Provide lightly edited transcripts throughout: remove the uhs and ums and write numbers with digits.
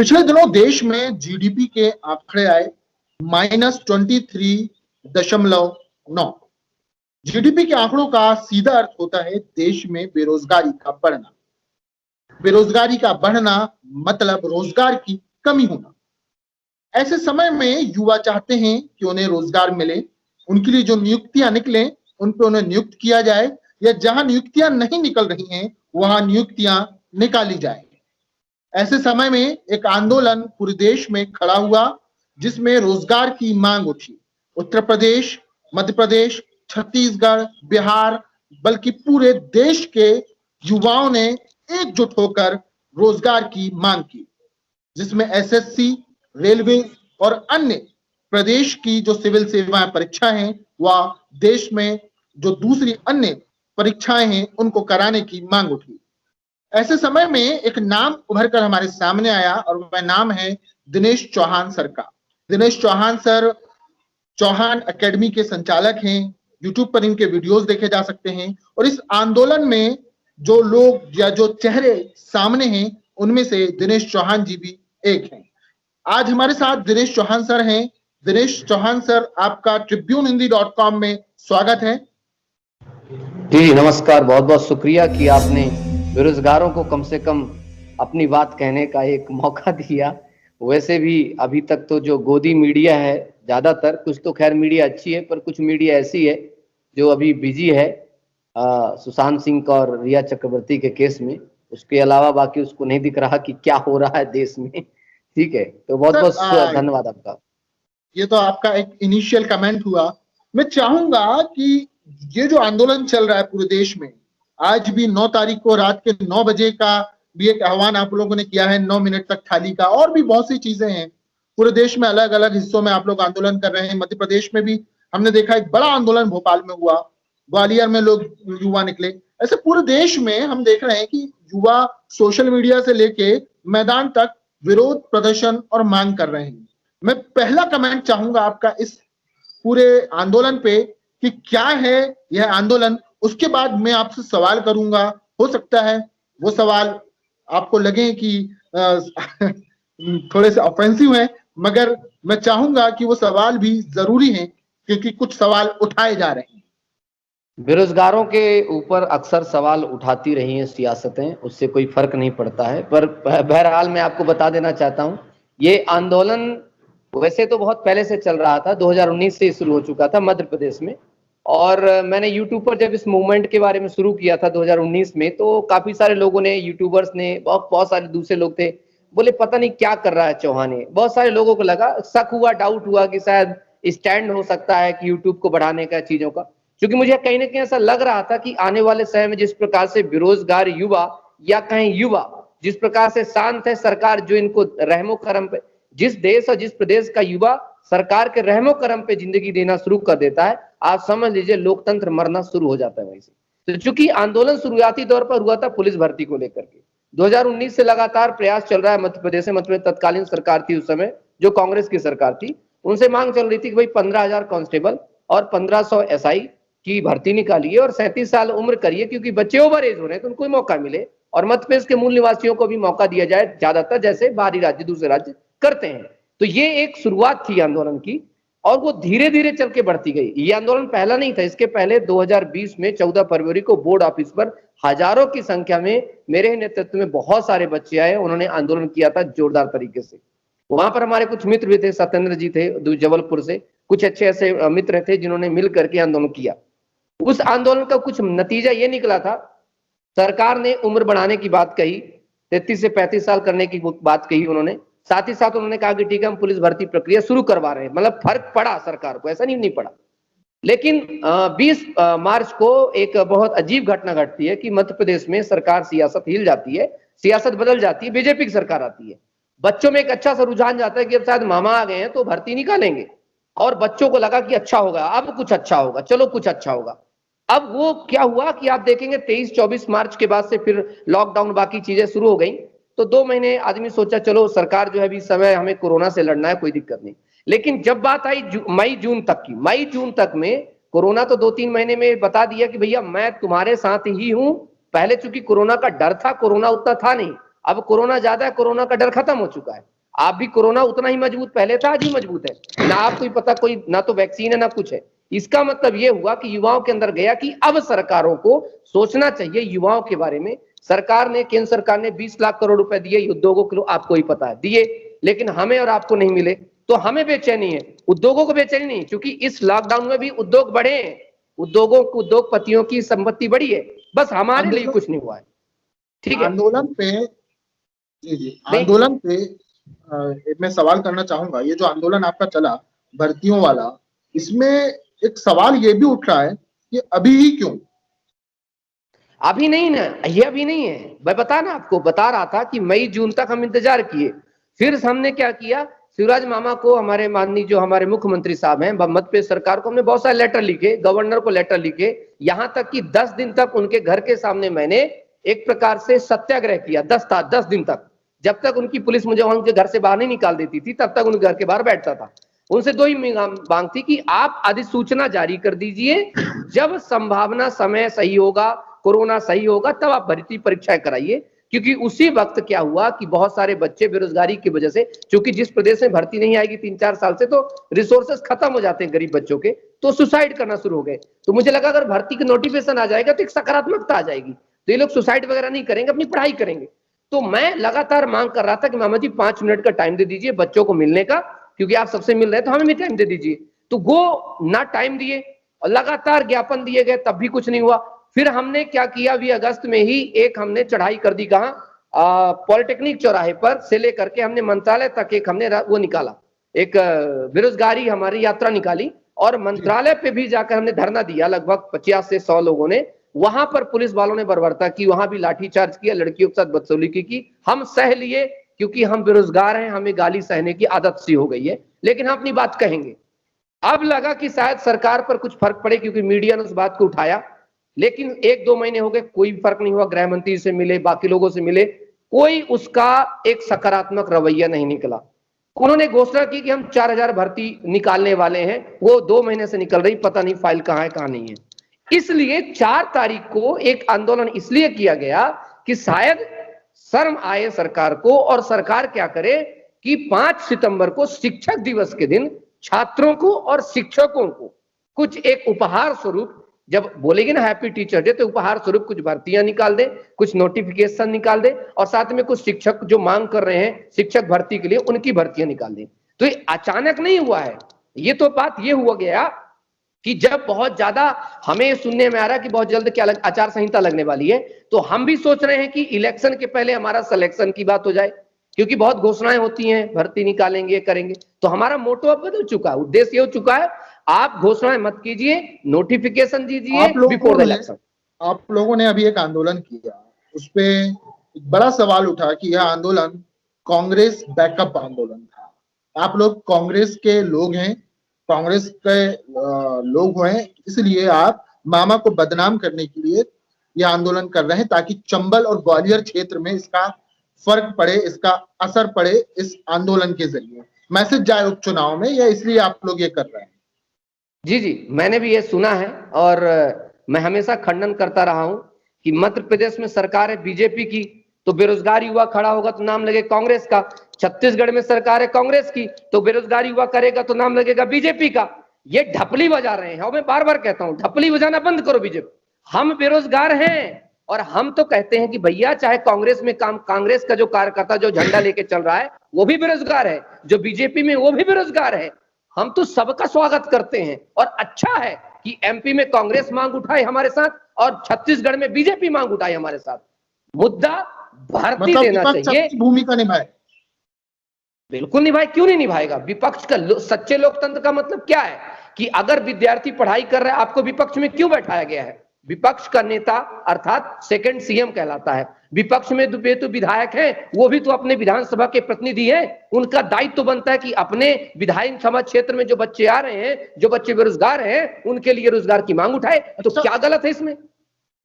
पिछले दिनों देश में जीडीपी के आंकड़े आए -23.9। जीडीपी के आंकड़ों का सीधा अर्थ होता है देश में बेरोजगारी का बढ़ना। बेरोजगारी का बढ़ना मतलब रोजगार की कमी होना। ऐसे समय में युवा चाहते हैं कि उन्हें रोजगार मिले, उनके लिए जो नियुक्तियां निकले उन पर उन्हें नियुक्त किया जाए, या जहां नियुक्तियां नहीं निकल रही हैं वहां नियुक्तियां निकाली जाए। ऐसे समय में एक आंदोलन पूरे देश में खड़ा हुआ जिसमें रोजगार की मांग उठी। उत्तर प्रदेश, मध्य प्रदेश, छत्तीसगढ़, बिहार, बल्कि पूरे देश के युवाओं ने एकजुट होकर रोजगार की मांग की, जिसमें एसएससी, रेलवे और अन्य प्रदेश की जो सिविल सेवाएं परीक्षा हैं वह देश में जो दूसरी अन्य परीक्षाएं हैं उनको कराने की मांग उठी। ऐसे समय में एक नाम उभर कर हमारे सामने आया और वह नाम है दिनेश चौहान सर का। दिनेश चौहान सर चौहान एकेडमी के संचालक हैं। यूट्यूब पर इनके वीडियोस देखे जा सकते हैं और इस आंदोलन में जो लोग या जो चेहरे सामने हैं उनमें से दिनेश चौहान जी भी एक हैं। आज हमारे साथ दिनेश चौहान सर हैं। दिनेश चौहान सर, आपका tribunehindi.com में स्वागत है। जी नमस्कार, बहुत बहुत शुक्रिया कि आपने बेरोजगारों को कम से कम अपनी बात कहने का एक मौका दिया। वैसे भी अभी तक तो जो गोदी मीडिया है, ज्यादातर, कुछ तो खैर मीडिया अच्छी है पर कुछ मीडिया ऐसी है जो अभी बिजी है सुशांत सिंह और रिया चक्रवर्ती के केस में। उसके अलावा बाकी उसको नहीं दिख रहा कि क्या हो रहा है देश में। ठीक है, तो बहुत बहुत धन्यवाद आपका। ये तो आपका एक इनिशियल कमेंट हुआ। मैं चाहूंगा कि ये जो आंदोलन चल रहा है पूरे देश में, आज भी 9 तारीख को रात के 9 बजे का भी एक आह्वान आप लोगों ने किया है, 9 मिनट तक थाली का, और भी बहुत सी चीजें हैं। पूरे देश में अलग अलग हिस्सों में आप लोग आंदोलन कर रहे हैं। मध्य प्रदेश में भी हमने देखा एक बड़ा आंदोलन भोपाल में हुआ, ग्वालियर में लोग युवा निकले। ऐसे पूरे देश में हम देख रहे हैं कि युवा सोशल मीडिया से लेके मैदान तक विरोध प्रदर्शन और मांग कर रहे हैं। मैं पहला कमेंट चाहूंगा आपका इस पूरे आंदोलन पे कि क्या है यह आंदोलन, उसके बाद मैं आपसे सवाल करूंगा। हो सकता है वो सवाल आपको लगे कि थोड़े से ऑफेंसिव है, मगर मैं चाहूंगा कि वो सवाल भी जरूरी हैं क्योंकि कुछ सवाल उठाए जा रहे हैं। बेरोजगारों के ऊपर अक्सर सवाल उठाती रही हैं सियासतें, उससे कोई फर्क नहीं पड़ता है। पर बहरहाल मैं आपको बता देना चाहता हूं, ये आंदोलन वैसे तो बहुत पहले से चल रहा था, 2019 से शुरू हो चुका था मध्य प्रदेश में। और मैंने यूट्यूब पर जब इस मूवमेंट के बारे में शुरू किया था 2019 में, तो काफी सारे लोगों ने, यूट्यूबर्स ने, बहुत सारे दूसरे लोग थे, बोले पता नहीं क्या कर रहा है चौहान। बहुत सारे लोगों को लगा, शक हुआ, डाउट हुआ कि शायद स्टैंड हो सकता है कि यूट्यूब को बढ़ाने का चीजों का। क्योंकि मुझे कहीं ना कहीं ऐसा लग रहा था कि आने वाले समय में जिस प्रकार से बेरोजगार युवा या कहीं युवा जिस प्रकार से शांत है, सरकार जो इनको रहमो करम पे, जिस देश और जिस प्रदेश का युवा सरकार के रहमो करम पे जिंदगी देना शुरू कर देता है, आप समझ लीजिए लोकतंत्र मरना शुरू हो जाता है वहीं से। तो चूंकि आंदोलन शुरुआती दौर पर हुआ था पुलिस भर्ती को लेकर के, 2019 से लगातार प्रयास चल रहा है मध्य प्रदेश में। मतलब तत्कालीन सरकार थी उस समय, जो कांग्रेस की सरकार थी, उनसे मांग चल रही थी कि भाई 15,000 कांस्टेबल और 1500 एसआई की भर्ती निकालिए और 37 साल उम्र करिए, क्योंकि बच्चे ओवर एज हो रहे हैं तो उनको मौका मिले और मध्य प्रदेश के मूल निवासियों को भी मौका दिया जाए, ज्यादातर जैसे बाहरी राज्य, दूसरे राज्य करते हैं। तो ये एक शुरुआत थी आंदोलन की और वो धीरे धीरे चल के बढ़ती गई। ये आंदोलन पहला नहीं था, इसके पहले 2020 में 14 फरवरी को बोर्ड ऑफिस पर हजारों की संख्या में मेरे नेतृत्व में बहुत सारे बच्चे आए, उन्होंने आंदोलन किया था जोरदार तरीके से। वहां पर हमारे कुछ मित्र भी थे, सत्येंद्र जी थे जबलपुर से, कुछ अच्छे ऐसे मित्र थे जिन्होंने मिल करके आंदोलन किया। उस आंदोलन का कुछ नतीजा ये निकला था, सरकार ने उम्र बढ़ाने की बात कही, 33 से 35 साल करने की बात कही उन्होंने। साथ ही साथ उन्होंने कहा कि ठीक है हम पुलिस भर्ती प्रक्रिया शुरू करवा रहे हैं। मतलब फर्क पड़ा सरकार को, ऐसा नहीं पड़ा। लेकिन 20 मार्च को एक बहुत अजीब घटना घटती है कि मध्य प्रदेश में सरकार, सियासत हिल जाती है, सियासत बदल जाती है, बीजेपी की सरकार आती है। बच्चों में एक अच्छा सा रुझान जाता है कि अब शायद मामा आ गए हैं तो भर्ती निकालेंगे, और बच्चों को लगा कि अच्छा होगा, अब कुछ अच्छा होगा, चलो कुछ अच्छा होगा। अब वो क्या हुआ कि आप देखेंगे 23-24 मार्च के बाद से फिर लॉकडाउन, बाकी चीजें शुरू हो गई। तो 2 महीने आदमी सोचा चलो सरकार जो है अभी समय हमें कोरोना से लड़ना है, कोई दिक्कत नहीं। लेकिन जब बात आई मई जून तक की, मई जून तक में कोरोना तो 2-3 महीने में बता दिया कि भैया मैं तुम्हारे साथ ही हूं। पहले चूंकि कोरोना का डर था, कोरोना उतना था नहीं, अब कोरोना ज्यादा है, कोरोना का डर खत्म हो चुका है। आप भी कोरोना उतना ही मजबूत पहले था, आज ही मजबूत है ना। आपको पता कोई ना तो वैक्सीन है ना कुछ है। इसका मतलब ये हुआ कि युवाओं के अंदर गया कि अब सरकारों को सोचना चाहिए युवाओं के बारे में। सरकार ने, केंद्र सरकार ने 20 लाख करोड़ रुपए दिए उद्योगों के, आपको ही पता है दिए, लेकिन हमें और आपको नहीं मिले। तो हमें बेचैनी है, उद्योगों को बेचैनी नहीं, क्योंकि इस लॉकडाउन में भी उद्योग बढ़े हैं, उद्योगपतियों की संपत्ति बढ़ी है, बस हमारे लिए कुछ नहीं हुआ है। ठीक है, आंदोलन पे, जी आंदोलन पे मैं सवाल करना चाहूंगा। ये जो आंदोलन आपका चला भर्तियों वाला, इसमें एक सवाल ये भी उठ रहा है कि अभी ही क्यों? अभी नहीं ना, ये अभी नहीं है। मैं आपको बता रहा था कि मई जून तक हम इंतजार किए, फिर हमने क्या किया, शिवराज मामा को, हमारे माननीय जो हमारे मुख्यमंत्री साहब हैं, मध्य प्रदेश सरकार को हमने बहुत सारे लेटर लिखे, गवर्नर को लेटर लिखे, यहां तक कि 10 दिन तक उनके घर के सामने मैंने एक प्रकार से सत्याग्रह किया। 10 दिन तक, जब तक उनकी पुलिस मुझे उनके घर से बाहर नहीं निकाल देती थी, तब तक उनके घर के बाहर बैठता था। उनसे दो ही मांग थी कि आप अधिसूचना जारी कर दीजिए, जब संभावना समय सही होगा, कोरोना सही होगा, तब आप भर्ती परीक्षाएं कराइए। क्योंकि उसी वक्त क्या हुआ कि बहुत सारे बच्चे बेरोजगारी की वजह से, क्योंकि जिस प्रदेश में भर्ती नहीं आएगी 3-4 साल से, तो रिसोर्सेस खत्म हो जाते हैं गरीब बच्चों के, तो सुसाइड करना शुरू हो गए। तो मुझे लगा अगर भर्ती की नोटिफिकेशन आ जाएगा तो एक सकारात्मकता आ जाएगी, तो ये लोग सुसाइड वगैरह नहीं करेंगे, अपनी पढ़ाई करेंगे। तो मैं लगातार मांग कर रहा था कि मामा जी 5 मिनट का टाइम दे दीजिए बच्चों को मिलने का, क्योंकि आप सबसे मिल रहे हैं तो हमें भी टाइम दे दीजिए। तो वो ना टाइम दिए और लगातार ज्ञापन दिए गए, तब भी कुछ नहीं हुआ। फिर हमने क्या किया, 20 अगस्त में ही एक हमने चढ़ाई कर दी, कहां, पॉलिटेक्निक चौराहे पर से लेकर के हमने मंत्रालय तक एक हमने वो निकाला, एक बेरोजगारी हमारी यात्रा निकाली, और मंत्रालय पे भी जाकर हमने धरना दिया। लगभग 50 से 100 लोगों ने, वहां पर पुलिस वालों ने बर्बरता की, वहां भी लाठीचार्ज किया, लड़कियों के साथ बदसलूकी की। हम सह लिए, क्योंकि हम बेरोजगार हैं, हमें गाली सहने की आदत सी हो गई है, लेकिन हम अपनी बात कहेंगे। अब लगा कि शायद सरकार पर कुछ फर्क पड़े, क्योंकि मीडिया ने उस बात को उठाया, लेकिन 1-2 महीने हो गए, कोई फर्क नहीं हुआ। गृह मंत्री से मिले, बाकी लोगों से मिले, कोई उसका एक सकारात्मक रवैया नहीं निकला। उन्होंने घोषणा की कि हम 4000 भर्ती निकालने वाले हैं, वो 2 महीने से निकल रही, पता नहीं फाइल कहां है कहां नहीं है। इसलिए 4 तारीख को एक आंदोलन इसलिए किया गया कि शायद शर्म आए सरकार को, और सरकार क्या करे कि 5 सितंबर को शिक्षक दिवस के दिन छात्रों को और शिक्षकों को कुछ एक उपहार स्वरूप, जब बोलेगी ना हैप्पी टीचर डे, तो उपहार स्वरूप कुछ भर्तियां निकाल दे, कुछ नोटिफिकेशन निकाल दे, और साथ में कुछ शिक्षक जो मांग कर रहे हैं शिक्षक भर्ती के लिए, उनकी भर्तियां निकाल दे। तो ये अचानक नहीं हुआ है, ये तो बात ये हुआ गया कि जब बहुत ज्यादा हमें सुनने में आ रहा है कि बहुत जल्द क्या आचार संहिता लगने वाली है, तो हम भी सोच रहे हैं कि इलेक्शन के पहले हमारा सिलेक्शन की बात हो जाए, क्योंकि बहुत घोषणाएं होती हैं, भर्ती निकालेंगे, करेंगे। तो हमारा मोटो अब बदल चुका है, उद्देश्य ये हो चुका है, आप घोषणाएं मत कीजिए, नोटिफिकेशन दीजिए बिफोर द इलेक्शन। आप लोगों ने अभी एक आंदोलन किया, उस पे एक बड़ा सवाल उठा कि यह आंदोलन कांग्रेस बैकअप आंदोलन था। आप लोग कांग्रेस के लोग हैं, कांग्रेस के लोग हैं, इसलिए आप मामा को बदनाम करने के लिए यह आंदोलन कर रहे हैं, ताकि चंबल और ग्वालियर क्षेत्र में इसका फर्क पड़े, इसका असर पड़े इस आंदोलन के जरिए, मैसेज जाए उपचुनाव में, या इसलिए आप लोग ये कर रहे हैं? जी, मैंने भी ये सुना है, और मैं हमेशा खंडन करता रहा हूं कि मध्य प्रदेश में सरकार है बीजेपी की, तो बेरोजगार युवा खड़ा होगा तो नाम लगे कांग्रेस का। छत्तीसगढ़ में सरकार है कांग्रेस की, तो बेरोजगार युवा करेगा तो नाम लगेगा बीजेपी का। ये ढपली बजा रहे हैं, और मैं बार बार कहता हूं, ढपली बजाना बंद करो बीजेपी। हम बेरोजगार हैं, और हम तो कहते हैं कि भैया, चाहे कांग्रेस में काम, कांग्रेस का जो कार्यकर्ता जो झंडा लेके चल रहा है वो भी बेरोजगार है, जो बीजेपी में वो भी बेरोजगार है। हम तो सबका स्वागत करते हैं, और अच्छा है कि एमपी में कांग्रेस मांग उठाए हमारे साथ, और छत्तीसगढ़ में बीजेपी मांग उठाए हमारे साथ। मुद्दा भर्ती देना चाहिए, भूमिका निभाए। बिल्कुल निभाए, क्यों नहीं निभाएगा। विपक्ष का सच्चे लोकतंत्र का मतलब क्या है कि अगर विद्यार्थी पढ़ाई कर रहा है, आपको विपक्ष में क्यों बैठाया गया है? विपक्ष का नेता अर्थात सेकंड सीएम कहलाता है। विपक्ष में तो विधायक हैं, वो भी तो अपने विधानसभा के प्रतिनिधि हैं, उनका दायित्व तो बनता है कि अपने विधानसभा क्षेत्र में जो बच्चे आ रहे हैं, जो बच्चे बेरोजगार हैं, उनके लिए रोजगार की मांग उठाए। तो क्या गलत है इसमें?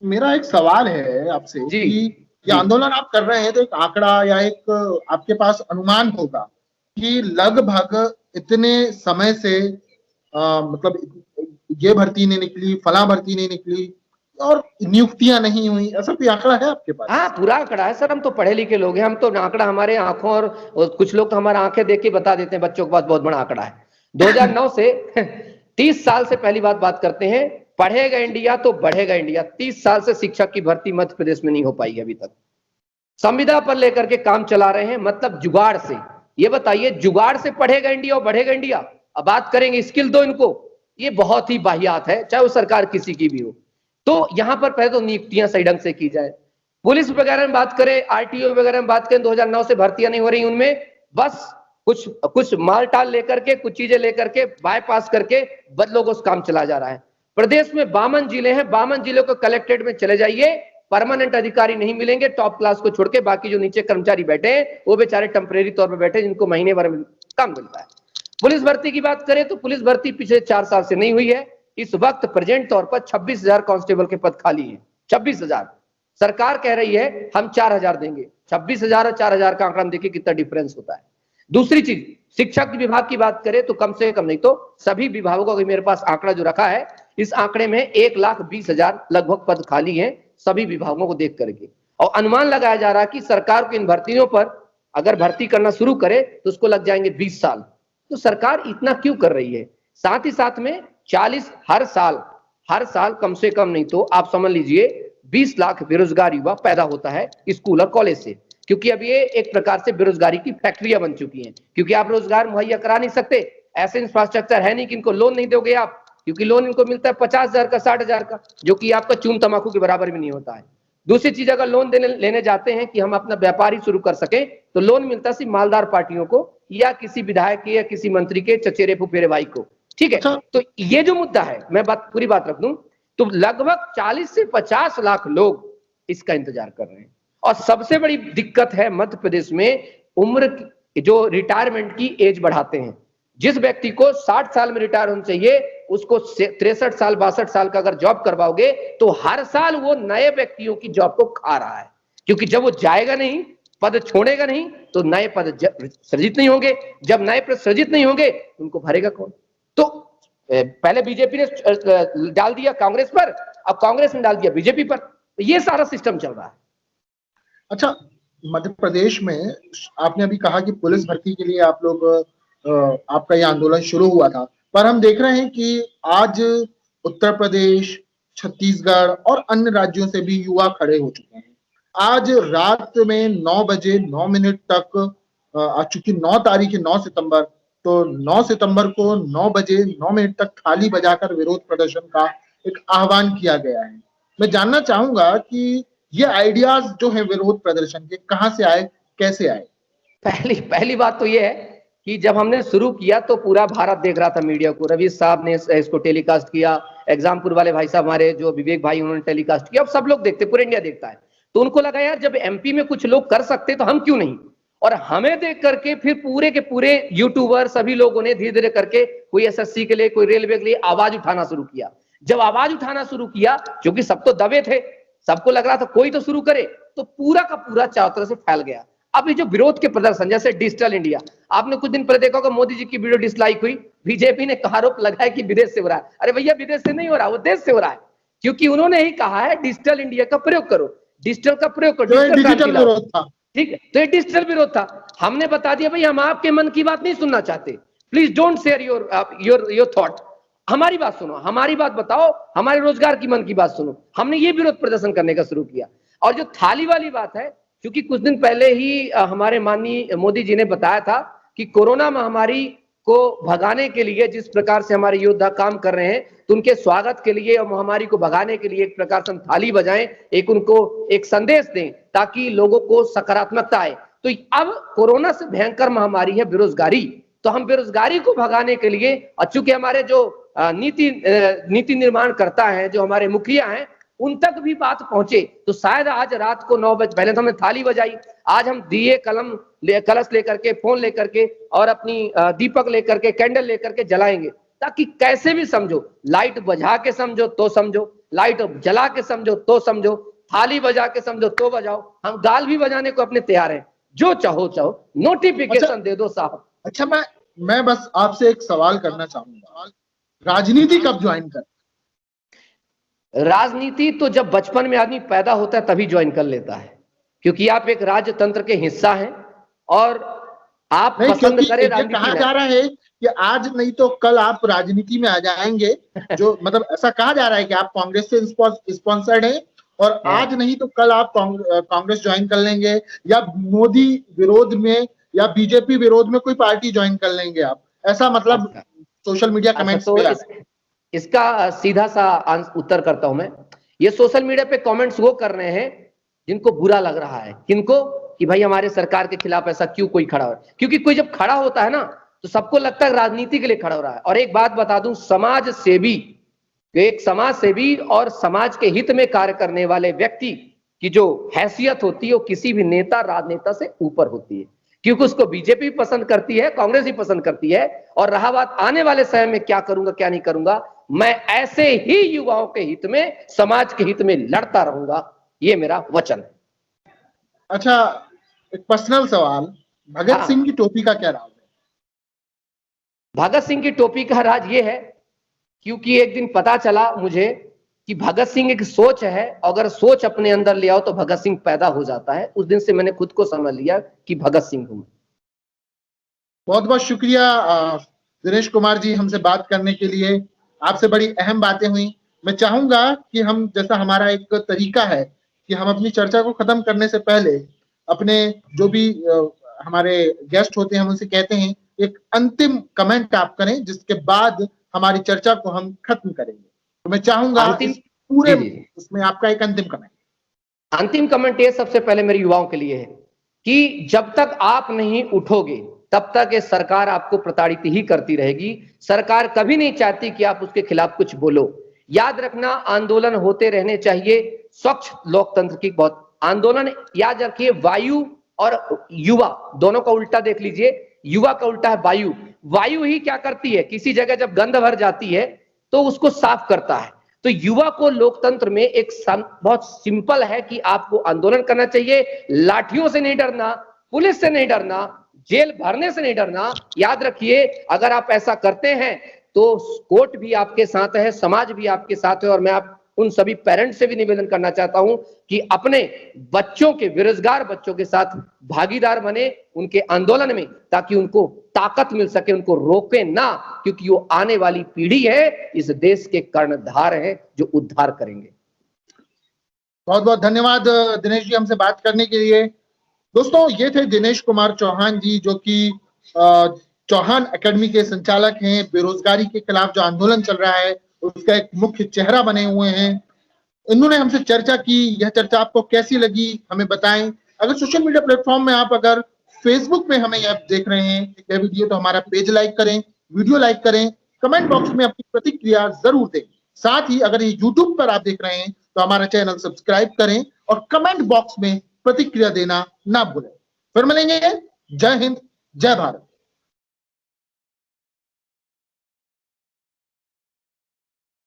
मेरा एक सवाल है आपसे कि ये आंदोलन आप कर रहे हैं, तो एक आंकड़ा या एक आपके पास अनुमान होगा कि लगभग इतने समय से मतलब ये भर्ती नहीं निकली, फला भर्ती नहीं निकली, और नियुक्तियां नहीं हुई, ऐसा कोई आंकड़ा है आपके पास? हाँ, पूरा आंकड़ा है सर, हम तो पढ़े लिखे लोग हैं, हम तो आंकड़ा हमारे आंखों और कुछ लोग तो हमारा आंखें देख के बता देते हैं, बच्चों के पास बहुत बड़ा आंकड़ा है। 2009 से 30 साल से पहली बात करते हैं, पढ़ेगा इंडिया तो बढ़ेगा इंडिया। 30 साल से शिक्षक की भर्ती मध्य प्रदेश में नहीं हो पाई अभी तक। संविदा पर लेकर के काम चला रहे हैं, मतलब जुगाड़ से। ये बताइए, जुगाड़ से पढ़ेगा इंडिया और बढ़ेगा इंडिया? अब बात करेंगे स्किल दो इनको, ये बहुत ही वाहियात है, चाहे वो सरकार किसी की भी हो। तो यहां पर पहले तो नियुक्तियां सही ढंग से की जाए। पुलिस वगैरह में बात करें, आरटीओ वगैरह में बात करें, 2009 से भर्तियां नहीं हो रही उनमें, बस कुछ माल टाल लेकर के, कुछ चीजें लेकर के, बाईपास करके बदलों को काम चला जा रहा है। प्रदेश में 52 जिले हैं, 52 जिलों को कलेक्ट्रेट में चले जाइए, परमानेंट अधिकारी नहीं मिलेंगे, टॉप क्लास को छोड़ के। बाकी जो नीचे कर्मचारी बैठे हैं वो बेचारे टेम्परेरी तौर पर बैठे, जिनको महीने भर में काम मिलता है। पुलिस भर्ती की बात करें तो पुलिस भर्ती पिछले 4 साल से नहीं हुई है। इस वक्त प्रेजेंट तौर पर 26,000 कांस्टेबल के पद खाली हैं, 26,000। सरकार कह रही है हम 4,000 देंगे। 26,000 और 4,000 का आंकड़ा देखिए कितना डिफरेंस होता है। दूसरी चीज, शिक्षक विभाग की बात करें तो कम से कम नहीं तो सभी विभागों का मेरे पास आंकड़ा जो रखा है, इस आंकड़े में 1,20,000 लगभग पद खाली हैं सभी विभागों को देख करके। और अनुमान लगाया जा रहा है कि सरकार को इन भर्तियों पर अगर भर्ती करना शुरू करे तो उसको लग जाएंगे 20 साल। तो सरकार इतना क्यों कर रही है? साथ ही साथ में 40 हर साल कम से कम नहीं तो आप समझ लीजिए 20 लाख बेरोजगार युवा पैदा होता है स्कूल और कॉलेज से। क्योंकि अब ये एक प्रकार से बेरोजगारी की फैक्ट्रियां बन चुकी हैं, क्योंकि आप रोजगार मुहैया करा नहीं सकते, ऐसे इंफ्रास्ट्रक्चर है नहीं कि इनको लोन नहीं दोगे आप, क्योंकि लोन इनको मिलता है 50,000 का, 60,000 का, जो कि आपका चून तमाकू के बराबर भी नहीं होता है। दूसरी चीज, अगर लोन लेने जाते हैं कि हम अपना व्यापार ही शुरू कर सके, तो लोन मिलता सिर्फ मालदार पार्टियों को या किसी विधायक के या किसी मंत्री के चचेरे फुफेरे भाई को। ठीक है, तो ये जो मुद्दा है, मैं पूरी बात रख दूं तो लगभग 40 से 50 लाख लोग इसका इंतजार कर रहे हैं। और सबसे बड़ी दिक्कत है मध्य प्रदेश में उम्र जो रिटायरमेंट की एज बढ़ाते हैं। जिस व्यक्ति को 60 साल में रिटायर होना चाहिए, उसको 63 साल 62 साल का अगर जॉब करवाओगे तो हर साल वो नए व्यक्तियों की जॉब को खा रहा है, क्योंकि जब वो जाएगा नहीं, पद छोड़ेगा नहीं, तो नए पद सृजित नहीं होंगे। जब नए पद सृजित नहीं होंगे उनको भरेगा कौन? तो पहले बीजेपी ने डाल दिया कांग्रेस पर, अब कांग्रेस ने डाल दिया बीजेपी पर, ये सारा सिस्टम चल रहा है। अच्छा, मध्य प्रदेश में आपने अभी कहा कि पुलिस भर्ती के लिए आप लोग आपका ये आंदोलन शुरू हुआ था, पर हम देख रहे हैं कि आज उत्तर प्रदेश, छत्तीसगढ़ और अन्य राज्यों से भी युवा खड़े हो चुके हैं। आज रात में 9 बजे 9 मिनट तक, चूंकि 9 तारीख है, 9 सितंबर, तो 9 सितंबर को 9 बजे 9 मिनट तक थाली बजाकर विरोध प्रदर्शन का एक आह्वान किया गया है। मैं जानना चाहूंगा कि ये आइडियाज जो है विरोध प्रदर्शन के कहां से आए, कैसे आए? पहली बात तो ये है कि जब हमने शुरू किया तो पूरा भारत देख रहा था मीडिया को। रवि साहब ने इसको टेलीकास्ट किया, एग्जामपुर वाले भाई साहब हमारे जो विवेक भाई, उन्होंने टेलीकास्ट किया। अब सब लोग देखते, पूरा इंडिया देखता है। तो उनको लगा यार जब एमपी में कुछ लोग कर सकते तो हम क्यों नहीं। और हमें देख करके फिर पूरे के पूरे यूट्यूबर सभी लोगों ने धीरे धीरे करके, कोई एसएससी के लिए, कोई रेलवे के लिए आवाज उठाना शुरू किया। जब आवाज उठाना शुरू किया, क्योंकि सब तो दबे थे, सबको लग रहा था कोई तो शुरू करे, तो पूरा का पूरा चारों तरफ से फैल गया। अब ये जो विरोध के प्रदर्शन, जैसे डिजिटल इंडिया, आपने कुछ दिन पहले देखा होगा मोदी जी की वीडियो डिसलाइक हुई, बीजेपी ने आरोप लगाया कि विदेश से हो रहा है। अरे भैया, विदेश से नहीं हो रहा, वो देश से हो रहा है, क्योंकि उन्होंने ही कहा है डिजिटल इंडिया का प्रयोग करो, डिजिटल का प्रयोग करो, डिजिटल विरोध था। ठीक है, तो ये डिजिटल विरोध था। हमने बता दिया भाई हम आपके मन की बात नहीं सुनना चाहते, please don't share your thought, हमारी बात सुनो, हमारी बात बताओ, हमारे रोजगार की मन की बात सुनो। हमने ये विरोध प्रदर्शन करने का शुरू किया। और जो थाली वाली बात है, क्योंकि कुछ दिन पहले ही हमारे माननीय मोदी जी ने बताया था कि कोरोना महामारी को भगाने के लिए जिस प्रकार से हमारे योद्धा काम कर रहे हैं, तो उनके स्वागत के लिए और महामारी को भगाने के लिए एक प्रकार से हम थाली बजाएं, एक उनको एक संदेश दें ताकि लोगों को सकारात्मकता आए। तो अब कोरोना से भयंकर महामारी है बेरोजगारी, तो हम बेरोजगारी को भगाने के लिए, और चूंकि हमारे जो नीति निर्माण करता है, जो हमारे मुखिया हैं, उन तक भी बात पहुंचे, तो शायद आज रात को 9 बजे, पहले तो हमने थाली बजाई, आज हम दिए कलम कलश लेकर के, फोन लेकर के और अपनी दीपक लेकर के, कैंडल लेकर के जलाएंगे, ताकि कैसे भी समझो, लाइट बजा के समझो तो समझो, लाइट जला के समझो तो समझो, थाली बजा के समझो तो बजाओ, हम गाल भी बजाने को अपने तैयार हैं, जो चाहो चाहो, नोटिफिकेशन दे दो साहब। अच्छा, मैं बस आपसे एक सवाल करना चाहूंगा, राजनीति कब ज्वाइन कर? राजनीति तो जब बचपन में आदमी पैदा होता है तभी ज्वाइन कर लेता है, क्योंकि आप एक राजतंत्र के हिस्सा हैं और आप नहीं, पसंद क्योंकि करें ये राजनीति कहा में। जा रहा है कि आज नहीं तो कल आप राजनीति में आ जाएंगे, जो मतलब ऐसा कहा जा रहा है कि आप कांग्रेस से स्पॉन्सर्ड हैं और आज नहीं तो कल आप कांग्रेस ज्वाइन कर लेंगे या मोदी विरोध में या बीजेपी विरोध में कोई पार्टी ज्वाइन कर लेंगे आप, ऐसा मतलब सोशल मीडिया कमेंट्स तो पे आ रहा है। इसका सीधा सा उत्तर करता हूं मैं। ये सोशल मीडिया पे कमेंट्स वो कर रहे हैं जिनको बुरा लग रहा है। किनको? कि भाई हमारे सरकार के खिलाफ ऐसा क्यों कोई खड़ा हो, क्योंकि कोई जब खड़ा होता है ना तो सबको लगता है राजनीति के लिए खड़ा हो रहा है। और एक बात बता दूं, समाज सेवी, एक समाज सेवी और समाज के हित में कार्य करने वाले व्यक्ति की जो हैसियत होती है वो किसी भी नेता राजनेता से ऊपर होती है, क्योंकि उसको बीजेपी पसंद करती है, कांग्रेस भी पसंद करती है। और रहा बात आने वाले समय में क्या करूंगा क्या नहीं करूंगा, मैं ऐसे ही युवाओं के हित में, समाज के हित में लड़ता रहूंगा, ये मेरा वचन है। अच्छा, एक पर्सनल सवाल, भगत सिंह की टोपी का क्या राज है? भगत सिंह की टोपी का राज ये है, क्योंकि एक दिन पता चला मुझे कि भगत सिंह एक सोच है, अगर सोच अपने अंदर ले आओ तो भगत सिंह पैदा हो जाता है। उस दिन से मैंने खुद को समझ लिया कि भगत सिंह हूं। बहुत बहुत शुक्रिया दिनेश कुमार जी, हमसे बात करने के लिए। आपसे बड़ी अहम बातें हुई। मैं चाहूंगा कि हम, जैसा हमारा एक तरीका है कि हम अपनी चर्चा को खत्म करने से पहले अपने जो भी हमारे गेस्ट होते हैं हम उनसे कहते हैं एक अंतिम कमेंट आप करें, जिसके बाद हमारी चर्चा को हम खत्म करेंगे। तो मैं चाहूंगा इस पूरे उसमें आपका एक अंतिम कमेंट। अंतिम कमेंट ये सबसे पहले मेरे युवाओं के लिए है कि जब तक आप नहीं उठोगे तब तक ये सरकार आपको प्रताड़ित ही करती रहेगी। सरकार कभी नहीं चाहती कि आप उसके खिलाफ कुछ बोलो। याद रखना, आंदोलन होते रहने चाहिए, स्वच्छ लोकतंत्र की बहुत आंदोलन। याद रखिए, वायु और युवा दोनों का उल्टा देख लीजिए। युवा का उल्टा है वायु। वायु ही क्या करती है, किसी जगह जब गंध भर जाती है तो उसको साफ करता है। तो युवा को लोकतंत्र में एक बहुत सिंपल है कि आपको आंदोलन करना चाहिए, लाठियों से नहीं डरना, पुलिस से नहीं डरना, जेल भरने से नहीं डरना। याद रखिए, अगर आप ऐसा करते हैं तो कोर्ट भी आपके साथ है, समाज भी आपके साथ है। और मैं आप उन सभी पेरेंट्स से भी निवेदन करना चाहता हूं कि अपने बच्चों के, बेरोजगार बच्चों के साथ भागीदार बने उनके आंदोलन में, ताकि उनको ताकत मिल सके, उनको रोके ना, क्योंकि वो आने वाली पीढ़ी है, इस देश के कर्णधार है जो उद्धार करेंगे। बहुत बहुत धन्यवाद दिनेश जी हमसे बात करने के लिए। दोस्तों, ये थे दिनेश कुमार चौहान जी, जो कि चौहान एकेडमी के संचालक हैं। बेरोजगारी के खिलाफ जो आंदोलन चल रहा है उसका एक मुख्य चेहरा बने हुए हैं। इन्होंने हमसे चर्चा की। यह चर्चा आपको कैसी लगी हमें बताएं। अगर सोशल मीडिया प्लेटफॉर्म में आप अगर फेसबुक में हमें आप देख रहे हैं यह वीडियो, तो हमारा पेज लाइक करें, वीडियो लाइक करें, कमेंट बॉक्स में अपनी प्रतिक्रिया जरूर दें। साथ ही अगर ये यूट्यूब पर आप देख रहे हैं तो हमारा चैनल सब्सक्राइब करें और कमेंट बॉक्स में प्रतिक्रिया देना ना भूलें। फिर मिलेंगे। जय हिंद, जय भारत।